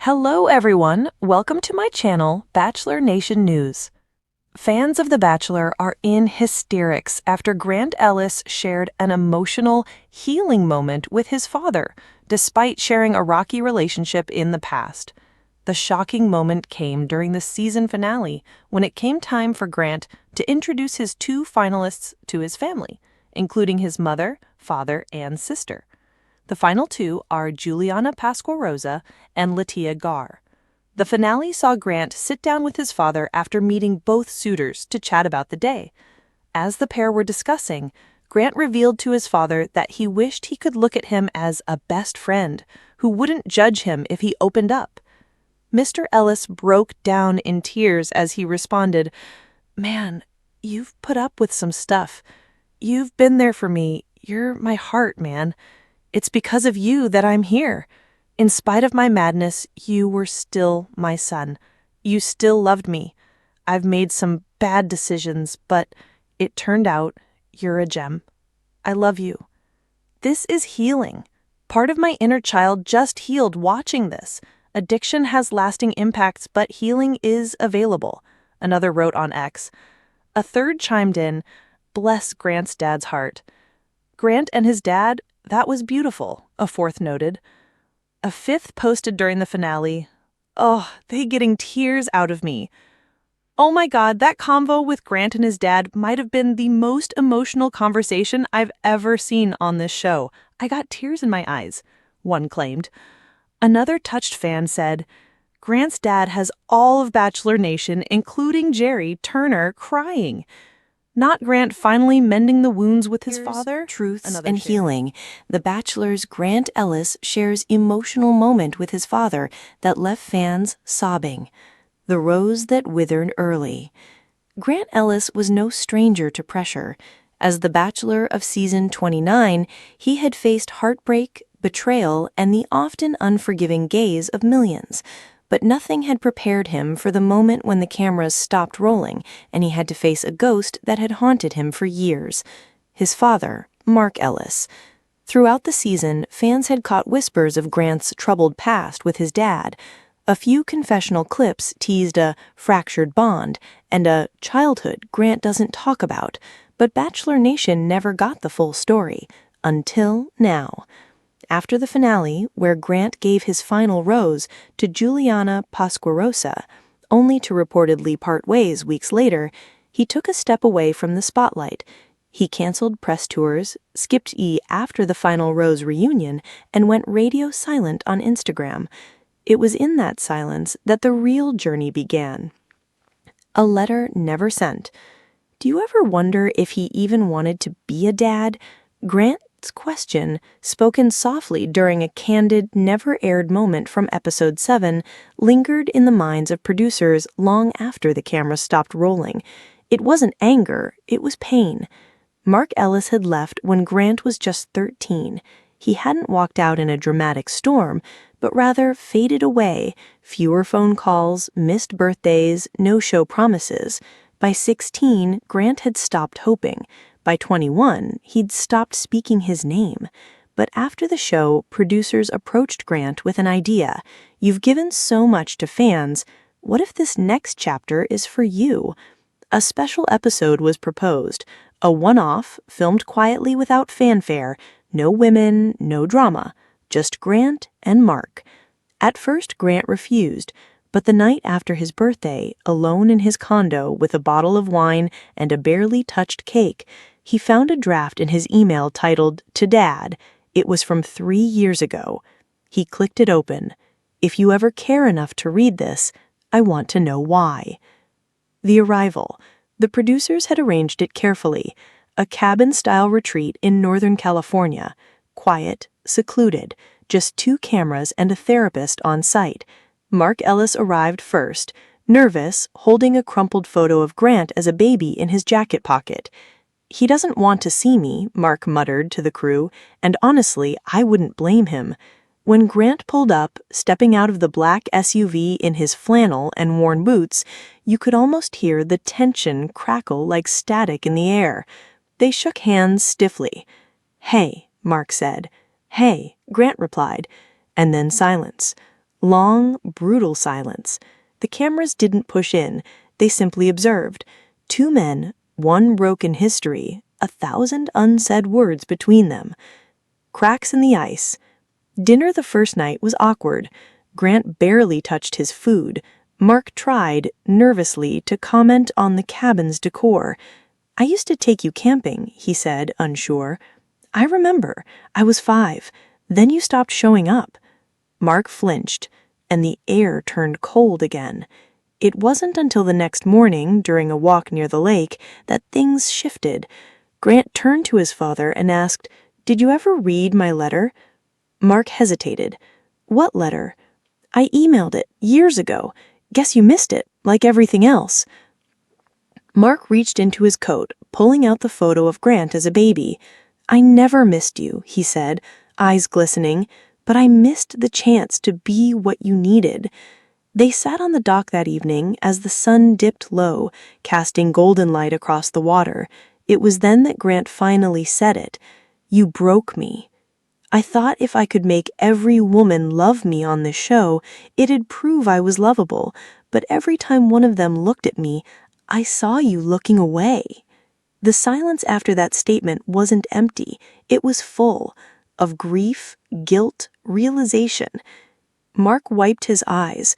Hello everyone, welcome to my channel, Bachelor Nation News. Fans of The Bachelor are in hysterics after Grant Ellis shared an emotional, healing moment with his father, despite sharing a rocky relationship in the past. The shocking moment came during the season finale when it came time for Grant to introduce his two finalists to his family, including his mother, father, and sister. The final two are Juliana Pasquarosa and Latia Gar. The finale saw Grant sit down with his father after meeting both suitors to chat about the day. As the pair were discussing, Grant revealed to his father that he wished he could look at him as a best friend who wouldn't judge him if he opened up. Mr. Ellis broke down in tears as he responded, "Man, you've put up with some stuff. You've been there for me. You're my heart, man. It's because of you that I'm here. In spite of my madness, you were still my son. You still loved me. I've made some bad decisions, but it turned out you're a gem. I love you." This is healing. Part of my inner child just healed watching this. Addiction has lasting impacts, but healing is available, another wrote on X. A third chimed in, "Bless Grant's dad's heart." Grant and his dad, that was beautiful, a fourth noted. A fifth posted during the finale, "Oh, they getting tears out of me. Oh my God, that convo with Grant and his dad might have been the most emotional conversation I've ever seen on this show. I got tears in my eyes," one claimed. Another touched fan said, "Grant's dad has all of Bachelor Nation, including Jerry Turner, crying. Not Grant finally mending the wounds with his father?" Truths and healing. The Bachelor's Grant Ellis shares emotional moment with his father that left fans sobbing. The rose that withered early. Grant Ellis was no stranger to pressure. As the Bachelor of season 29, he had faced heartbreak, betrayal, and the often unforgiving gaze of millions. But nothing had prepared him for the moment when the cameras stopped rolling and he had to face a ghost that had haunted him for years. His father, Mark Ellis. Throughout the season, fans had caught whispers of Grant's troubled past with his dad. A few confessional clips teased a fractured bond and a childhood Grant doesn't talk about, but Bachelor Nation never got the full story. Until now. After the finale, where Grant gave his final rose to Juliana Pasquarosa, only to reportedly part ways weeks later, he took a step away from the spotlight. He canceled press tours, skipped after the final rose reunion, and went radio silent on Instagram. It was in that silence that the real journey began. A letter never sent. Do you ever wonder if he even wanted to be a dad? Grant's question, spoken softly during a candid, never-aired moment from episode 7, lingered in the minds of producers long after the camera stopped rolling. It wasn't anger, it was pain. Mark Ellis had left when Grant was just 13. He hadn't walked out in a dramatic storm, but rather faded away, fewer phone calls, missed birthdays, no-show promises. By 16, Grant had stopped hoping. By 21, he'd stopped speaking his name. But after the show, producers approached Grant with an idea. "You've given so much to fans. What if this next chapter is for you?" A special episode was proposed, a one-off, filmed quietly without fanfare, no women, no drama, just Grant and Mark. At first, Grant refused, but the night after his birthday, alone in his condo with a bottle of wine and a barely touched cake, he found a draft in his email titled, "To Dad." It was from 3 years ago. He clicked it open. "If you ever care enough to read this, I want to know why." The arrival. The producers had arranged it carefully. A cabin-style retreat in Northern California. Quiet, secluded, just 2 cameras and a therapist on site. Mark Ellis arrived first, nervous, holding a crumpled photo of Grant as a baby in his jacket pocket. "He doesn't want to see me," Mark muttered to the crew, and honestly, I wouldn't blame him. When Grant pulled up, stepping out of the black SUV in his flannel and worn boots, you could almost hear the tension crackle like static in the air. They shook hands stiffly. "Hey," Mark said. "Hey," Grant replied, and then silence. Long, brutal silence. The cameras didn't push in, they simply observed. Two men, one broken history, 1,000 unsaid words between them. Cracks in the ice. Dinner the first night was awkward. Grant barely touched his food. Mark tried, nervously, to comment on the cabin's decor. "I used to take you camping," he said, unsure. "I remember. I was 5. Then you stopped showing up." Mark flinched, and the air turned cold again. It wasn't until the next morning, during a walk near the lake, that things shifted. Grant turned to his father and asked, "Did you ever read my letter?" Mark hesitated. "What letter?" "I emailed it, years ago. Guess you missed it, like everything else." Mark reached into his coat, pulling out the photo of Grant as a baby. "I never missed you," he said, eyes glistening, "but I missed the chance to be what you needed." They sat on the dock that evening as the sun dipped low, casting golden light across the water. It was then that Grant finally said it. "You broke me. I thought if I could make every woman love me on this show, it'd prove I was lovable, but every time one of them looked at me, I saw you looking away." The silence after that statement wasn't empty, it was full of grief, guilt, realization. Mark wiped his eyes.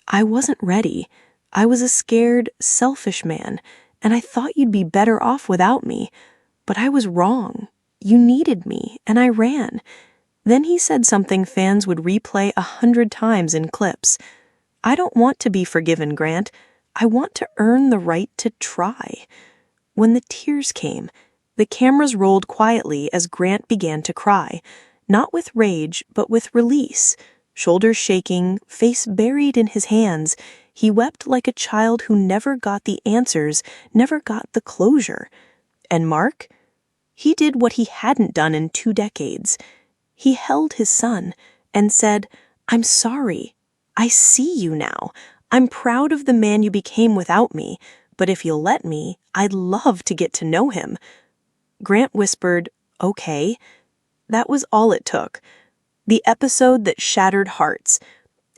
"I wasn't ready. I was a scared, selfish man, and I thought you'd be better off without me. But I was wrong. You needed me, and I ran." Then he said something fans would replay 100 times in clips. "I don't want to be forgiven, Grant. I want to earn the right to try." When the tears came, the cameras rolled quietly as Grant began to cry, not with rage, but with release. Shoulders shaking, face buried in his hands, he wept like a child who never got the answers, never got the closure. And Mark? He did what he hadn't done in 2 decades. He held his son and said, "I'm sorry. I see you now. I'm proud of the man you became without me, but if you'll let me, I'd love to get to know him." Grant whispered, "Okay." That was all it took. The episode that shattered hearts.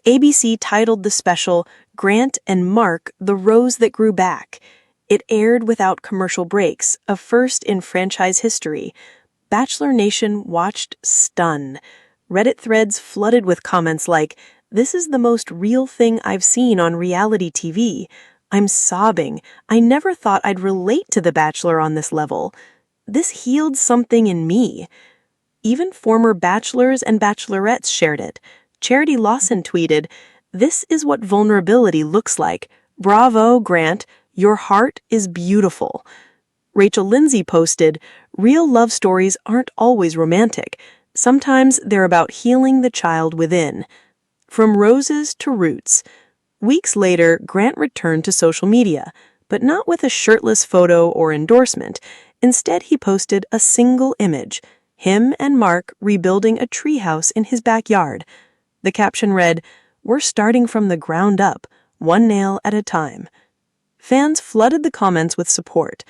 ABC titled the special "Grant and Mark, the Rose That Grew Back." It aired without commercial breaks, a first in franchise history. Bachelor Nation watched stunned. Reddit threads flooded with comments like, "This is the most real thing I've seen on reality TV. I'm sobbing. I never thought I'd relate to The Bachelor on this level. This healed something in me." Even former bachelors and bachelorettes shared it. Charity Lawson tweeted, "This is what vulnerability looks like. Bravo, Grant. Your heart is beautiful." Rachel Lindsay posted, "Real love stories aren't always romantic. Sometimes they're about healing the child within." From roses to roots. Weeks later, Grant returned to social media, but not with a shirtless photo or endorsement. Instead, he posted a single image, him and Mark rebuilding a treehouse in his backyard. The caption read, "We're starting from the ground up, one nail at a time." Fans flooded the comments with support.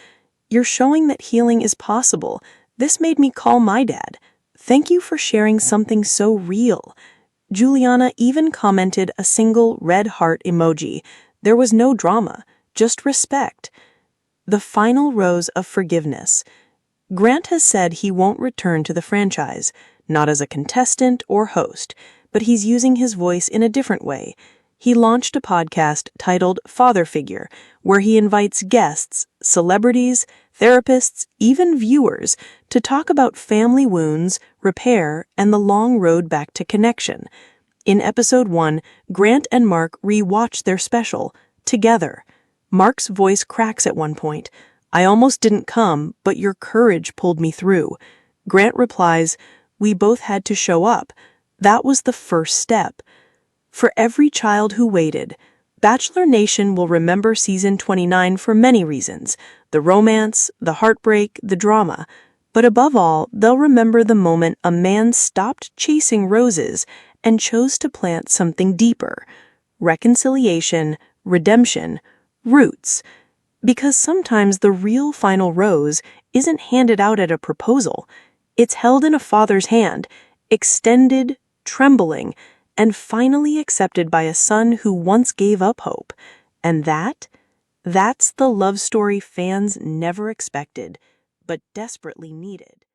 "You're showing that healing is possible. This made me call my dad. Thank you for sharing something so real." Juliana even commented a single red heart emoji. There was no drama, just respect. The final rose of forgiveness. Grant has said he won't return to the franchise, not as a contestant or host, but he's using his voice in a different way. He launched a podcast titled Father Figure, where he invites guests, celebrities, therapists, even viewers, to talk about family wounds, repair, and the long road back to connection. In episode 1, Grant and Mark re-watch their special, together. Mark's voice cracks at one point. "I almost didn't come, but your courage pulled me through." Grant replies, "We both had to show up. That was the first step." For every child who waited, Bachelor Nation will remember season 29 for many reasons: the romance, the heartbreak, the drama. But above all, they'll remember the moment a man stopped chasing roses and chose to plant something deeper: reconciliation, redemption, roots. Because sometimes the real final rose isn't handed out at a proposal. It's held in a father's hand, extended, trembling, and finally accepted by a son who once gave up hope. And that's the love story fans never expected, but desperately needed.